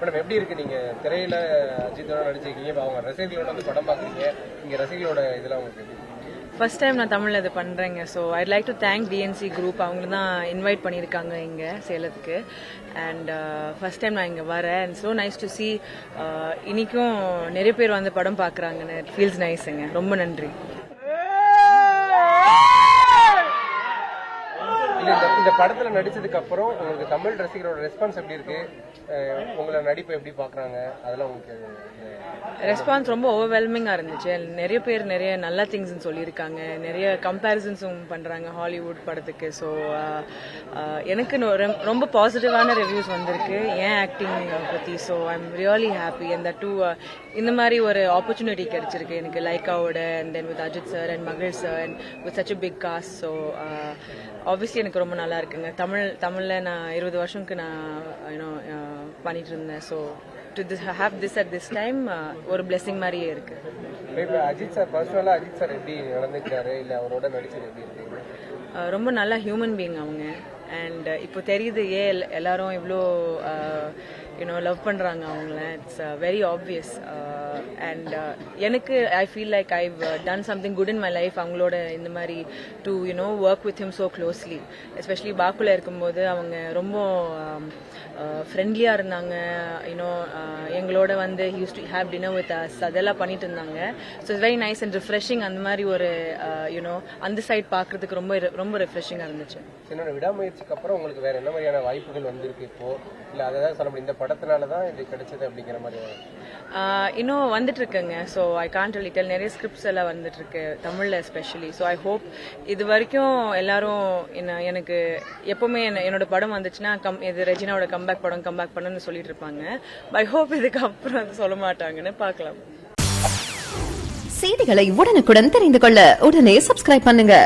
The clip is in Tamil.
மேடம் எப்படி இருக்கு நீங்க திரையில அஜித்தோட நடிச்சிருக்கீங்க, அவங்க ரசிகர்களோட வந்து படம் பாக்குறீங்க, இங்க ரசிகர்களோட இதெல்லாம் உங்களுக்கு எப்படி? ஃபர்ஸ்ட் டைம் நான் தமிழில் இது பண்ணுறேங்க. So I'd like to thank TNC group. அவங்க தான் இன்வைட் பண்ணியிருக்காங்க இங்கே சேலத்துக்கு. அண்ட் ஃபர்ஸ்ட் டைம் நான் இங்கே வரேன். And so nice to C இன்னைக்கும் நிறைய பேர் வந்து படம் பார்க்குறாங்கன்னு. It feels நைஸுங்க. ரொம்ப நன்றி. இந்த படத்துல நடிச்சதுக்கு அப்புறம் உங்களுக்கு தமிழ் ரசிகரோட ரெஸ்பான்ஸ் எப்படி இருக்கு? உங்களை நடிப்பை எப்படி பாக்குறாங்க? அதெல்லாம் உங்களுக்கு ரெஸ்பான்ஸ் ரொம்ப ஓவர்வெல்மிங்காக இருந்துச்சு. நிறைய பேர் நிறைய நல்ல திங்ஸ்ன்னு சொல்லியிருக்காங்க. நிறைய கம்பேரிசன்ஸும் பண்ணுறாங்க ஹாலிவுட் படத்துக்கு. ஸோ எனக்கு ரொம்ப பாசிட்டிவான ரிவ்யூஸ் வந்திருக்கு ஏன் ஆக்டிங் பற்றி. So I am really happy. அந்த இந்த மாதிரி ஒரு ஆப்பர்ச்சுனிட்டி கிடைச்சிருக்கு எனக்கு லைக்காவோட, and then with Ajith sir and மகிழ் sir and with such a big cast. So obviously எனக்கு ரொம்ப நல்லா இருக்குங்க. தமிழில் நான் 20 வருஷத்துக்கு நான் பண்ணிட்டு இருந்தேன். So to have this at this time ஒரு பிளெஸிங் மாதிரியே இருக்கு. அஜித் சார் பர்சனலா அஜித் சார் எப்படி நடந்துக்கிறாரு, இல்ல அவரோட நடிச்சது எப்படி இருக்கு? ரொம்ப நல்ல ஹியூமன் பீயிங் அவங்க. அண்ட் இப்போ தெரியுது ஏன் எல்லாரும் இவ்வளோ லவ் பண்ணுறாங்க அவங்கள. It's very obvious. அண்ட் எனக்கு I feel like I've done something good in my life அவங்களோட இந்த மாதிரி to work with him so closely. Especially பாக்குல இருக்கும்போது அவங்க ரொம்ப ஃப்ரெண்ட்லியாக இருந்தாங்க. எங்களோட வந்து use to have dinner with us அதெல்லாம் பண்ணிட்டு இருந்தாங்க. So it's very nice and refreshing. அந்த மாதிரி ஒரு அந்த சைட் பார்க்கறதுக்கு ரொம்ப ரொம்ப ரிஃப்ரெஷிங்காக இருந்துச்சு. என்னோட விடாமுயற்சிக்கு அப்புறம் உங்களுக்கு வேற என்ன மாதிரியான வாய்ப்புகள் வந்திருக்கு இப்போ? இல்லை அதை தான் சொல்ல முடியும், இந்த படத்தினால தான் இது கிடைச்சது அப்படிங்கிற மாதிரி இன்னும் வந்துட்டு இருக்குங்க. So I can't really tell. நிறைய ஸ்கிரிப்ட்ஸ் எல்லாம் வந்துட்டு இருக்கு தமிழில் எஸ்பெஷலி. ஸோ ஐ ஹோப் இது வரைக்கும் எல்லாரும் எனக்கு எப்பவுமே என்னோட படம் வந்துச்சுன்னா இது ரெஜினாவோட கம்பேக் பண்ணுன்னு சொல்லிட்டு இருப்பாங்க. ஐ ஹோப் இதுக்கப்புறம் அது சொல்ல மாட்டாங்கன்னு பார்க்கலாம். செய்திகளை உடனுக்குடன் தெரிந்து கொள்ள உடனே சப்ஸ்கிரைப் பண்ணுங்க.